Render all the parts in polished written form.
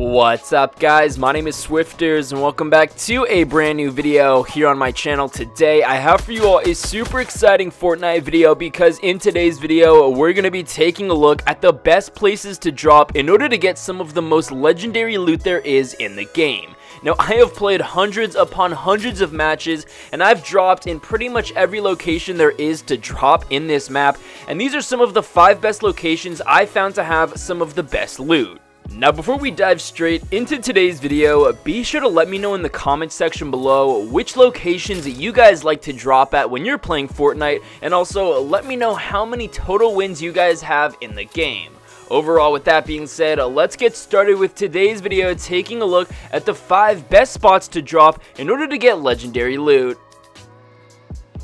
What's up guys, my name is Swifterrs and welcome back to a brand new video here on my channel. Today I have for you all a super exciting Fortnite video because in today's video we're going to be taking a look at the best places to drop in order to get some of the most legendary loot there is in the game. Now, I have played hundreds upon hundreds of matches, and I've dropped in pretty much every location there is to drop in this map, and these are some of the 5 best locations I found to have some of the best loot. Now, before we dive straight into today's video, be sure to let me know in the comment section below which locations you guys like to drop at when you're playing Fortnite, and also let me know how many total wins you guys have in the game. Overall, with that being said, let's get started with today's video, taking a look at the 5 best spots to drop in order to get legendary loot.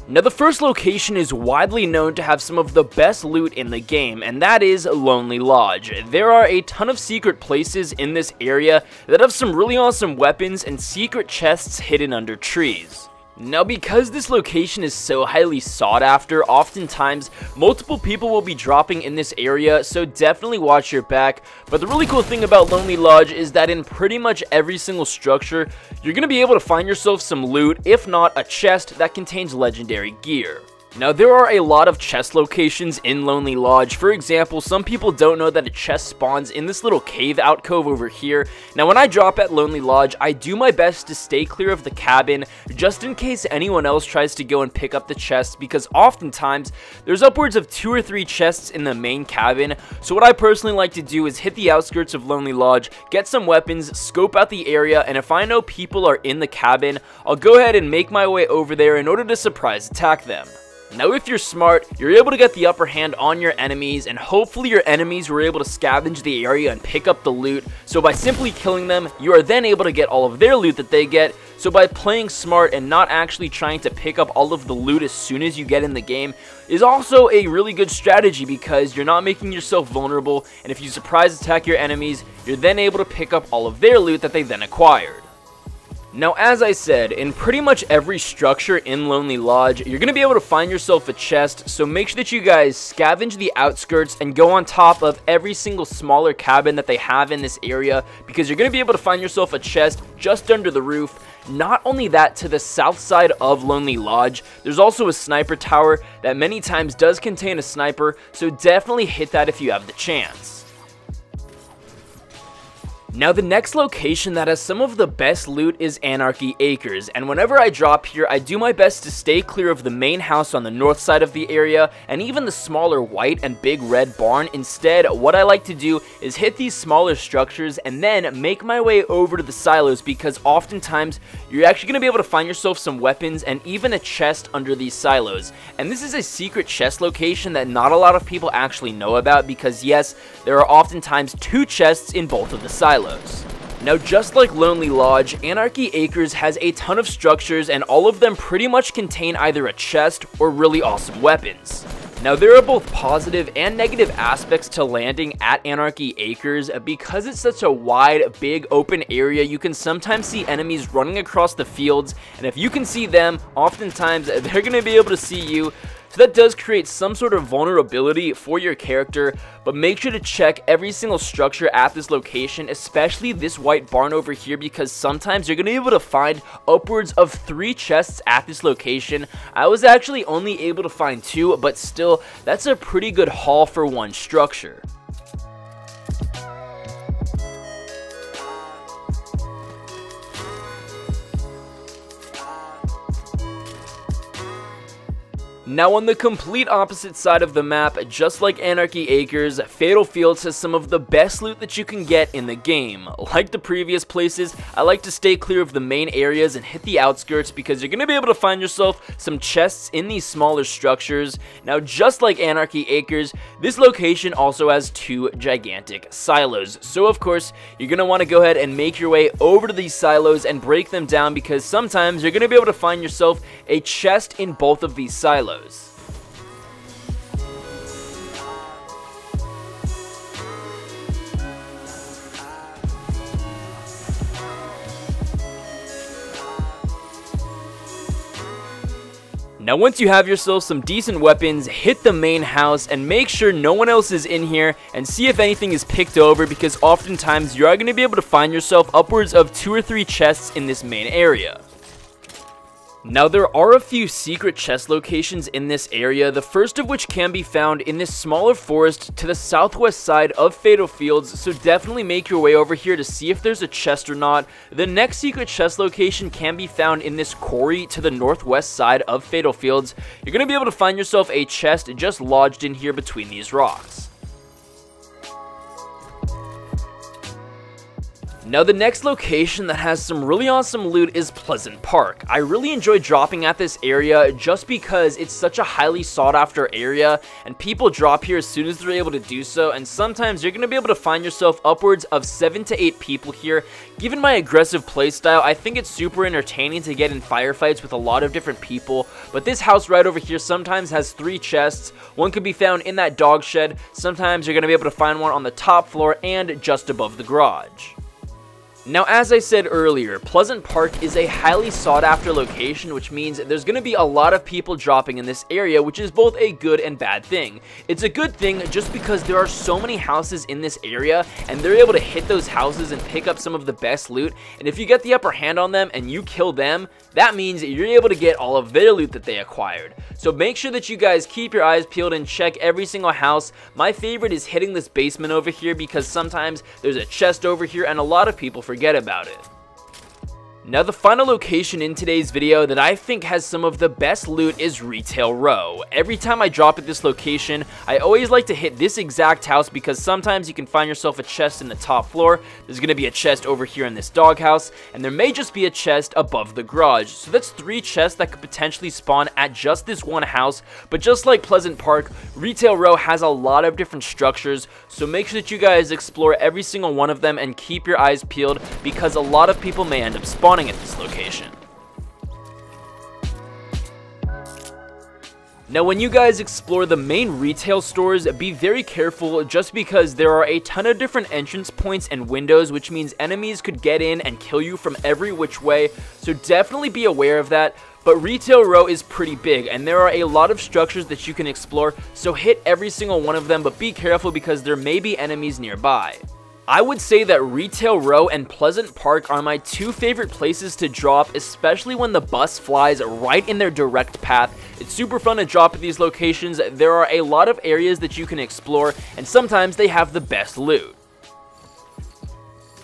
Now, the first location is widely known to have some of the best loot in the game, and that is Lonely Lodge. There are a ton of secret places in this area that have some really awesome weapons and secret chests hidden under trees. Now, because this location is so highly sought after, oftentimes multiple people will be dropping in this area, so definitely watch your back. But the really cool thing about Lonely Lodge is that in pretty much every single structure, you're going to be able to find yourself some loot, if not a chest that contains legendary gear. Now, there are a lot of chest locations in Lonely Lodge. For example, some people don't know that a chest spawns in this little cave alcove over here. Now, when I drop at Lonely Lodge, I do my best to stay clear of the cabin, just in case anyone else tries to go and pick up the chest, because oftentimes, there's upwards of 2 or 3 chests in the main cabin. So what I personally like to do is hit the outskirts of Lonely Lodge, get some weapons, scope out the area, and if I know people are in the cabin, I'll go ahead and make my way over there in order to surprise attack them. Now, if you're smart, you're able to get the upper hand on your enemies, and hopefully your enemies were able to scavenge the area and pick up the loot. So by simply killing them, you are then able to get all of their loot that they get. So by playing smart and not actually trying to pick up all of the loot as soon as you get in the game is also a really good strategy, because you're not making yourself vulnerable, and if you surprise attack your enemies, you're then able to pick up all of their loot that they then acquired. Now, as I said, in pretty much every structure in Lonely Lodge, you're going to be able to find yourself a chest, so make sure that you guys scavenge the outskirts and go on top of every single smaller cabin that they have in this area, because you're going to be able to find yourself a chest just under the roof. Not only that, to the south side of Lonely Lodge, there's also a sniper tower that many times does contain a sniper, so definitely hit that if you have the chance. Now, the next location that has some of the best loot is Anarchy Acres, and whenever I drop here, I do my best to stay clear of the main house on the north side of the area, and even the smaller white and big red barn. Instead, what I like to do is hit these smaller structures and then make my way over to the silos, because oftentimes, you're actually going to be able to find yourself some weapons and even a chest under these silos. And this is a secret chest location that not a lot of people actually know about, because yes, there are oftentimes 2 chests in both of the silos. Now, just like Lonely Lodge, Anarchy Acres has a ton of structures, and all of them pretty much contain either a chest or really awesome weapons. Now, there are both positive and negative aspects to landing at Anarchy Acres. Because it's such a wide, big, open area, you can sometimes see enemies running across the fields, and if you can see them, oftentimes they're going to be able to see you. So that does create some sort of vulnerability for your character, but make sure to check every single structure at this location, especially this white barn over here, because sometimes you're going to be able to find upwards of 3 chests at this location. I was actually only able to find 2, but still, that's a pretty good haul for one structure. Now, on the complete opposite side of the map, just like Anarchy Acres, Fatal Fields has some of the best loot that you can get in the game. Like the previous places, I like to stay clear of the main areas and hit the outskirts, because you're going to be able to find yourself some chests in these smaller structures. Now, just like Anarchy Acres, this location also has 2 gigantic silos. So, of course, you're going to want to go ahead and make your way over to these silos and break them down, because sometimes you're going to be able to find yourself a chest in both of these silos. Now once you have yourself some decent weapons, hit the main house and make sure no one else is in here and see if anything is picked over, because oftentimes you are going to be able to find yourself upwards of 2 or 3 chests in this main area. Now there are a few secret chest locations in this area, the first of which can be found in this smaller forest to the southwest side of Fatal Fields, so definitely make your way over here to see if there's a chest or not. The next secret chest location can be found in this quarry to the northwest side of Fatal Fields. You're going to be able to find yourself a chest just lodged in here between these rocks. Now the next location that has some really awesome loot is Pleasant Park. I really enjoy dropping at this area just because it's such a highly sought after area and people drop here as soon as they're able to do so, and sometimes you're going to be able to find yourself upwards of 7 to 8 people here. Given my aggressive playstyle, I think it's super entertaining to get in firefights with a lot of different people, but this house right over here sometimes has 3 chests. One could be found in that dog shed, sometimes you're going to be able to find one on the top floor and just above the garage. Now, as I said earlier, Pleasant Park is a highly sought after location, which means there's going to be a lot of people dropping in this area, which is both a good and bad thing. It's a good thing just because there are so many houses in this area, and they're able to hit those houses and pick up some of the best loot, and if you get the upper hand on them and you kill them, that means you're able to get all of their loot that they acquired. So make sure that you guys keep your eyes peeled and check every single house. My favorite is hitting this basement over here because sometimes there's a chest over here and a lot of people forget about it. Now the final location in today's video that I think has some of the best loot is Retail Row. Every time I drop at this location, I always like to hit this exact house because sometimes you can find yourself a chest in the top floor, there's going to be a chest over here in this doghouse, and there may just be a chest above the garage. So that's 3 chests that could potentially spawn at just this one house, but just like Pleasant Park, Retail Row has a lot of different structures, so make sure that you guys explore every single one of them and keep your eyes peeled because a lot of people may end up spawning at this location. Now when you guys explore the main retail stores, be very careful just because there are a ton of different entrance points and windows, which means enemies could get in and kill you from every which way, so definitely be aware of that. But Retail Row is pretty big and there are a lot of structures that you can explore, so hit every single one of them, but be careful because there may be enemies nearby. I would say that Retail Row and Pleasant Park are my 2 favorite places to drop, especially when the bus flies right in their direct path. It's super fun to drop at these locations. There are a lot of areas that you can explore, and sometimes they have the best loot.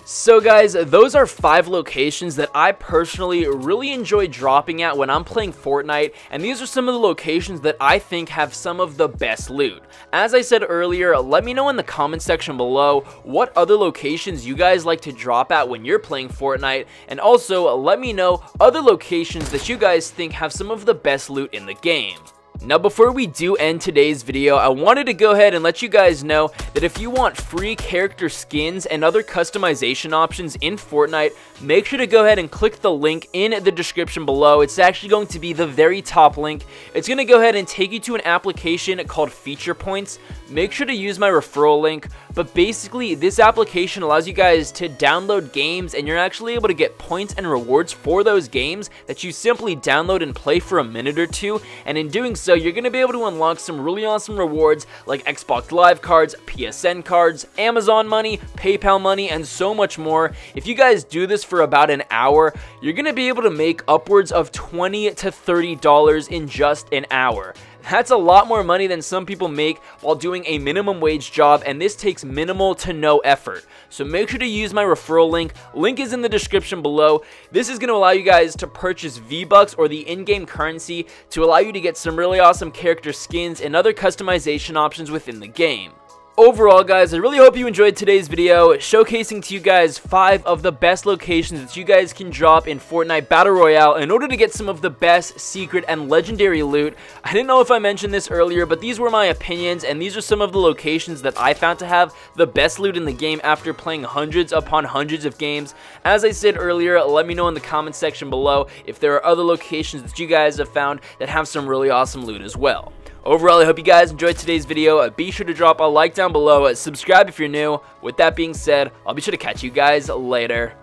So guys, those are 5 locations that I personally really enjoy dropping at when I'm playing Fortnite, and these are some of the locations that I think have some of the best loot. As I said earlier, let me know in the comment section below what other locations you guys like to drop at when you're playing Fortnite, and also let me know other locations that you guys think have some of the best loot in the game. Now before we do end today's video, I wanted to go ahead and let you guys know that if you want free character skins and other customization options in Fortnite, make sure to go ahead and click the link in the description below. It's actually going to be the very top link. It's going to go ahead and take you to an application called Feature Points. Make sure to use my referral link, but basically this application allows you guys to download games and you're actually able to get points and rewards for those games that you simply download and play for a minute or two, and in doing so you're going to be able to unlock some really awesome rewards like Xbox Live cards, PSN cards, Amazon money, PayPal money, and so much more. If you guys do this for about an hour, you're going to be able to make upwards of $20 to $30 in just an hour. That's a lot more money than some people make while doing a minimum wage job, and this takes minimal to no effort. So make sure to use my referral link. Link is in the description below. This is going to allow you guys to purchase V-Bucks or the in-game currency to allow you to get some really awesome character skins and other customization options within the game. Overall, guys, I really hope you enjoyed today's video, showcasing to you guys 5 of the best locations that you guys can drop in Fortnite Battle Royale in order to get some of the best secret and legendary loot. I didn't know if I mentioned this earlier, but these were my opinions, and these are some of the locations that I found to have the best loot in the game after playing hundreds upon hundreds of games. As I said earlier, let me know in the comment section below if there are other locations that you guys have found that have some really awesome loot as well. Overall, I hope you guys enjoyed today's video. Be sure to drop a like down below, subscribe if you're new. With that being said, I'll be sure to catch you guys later.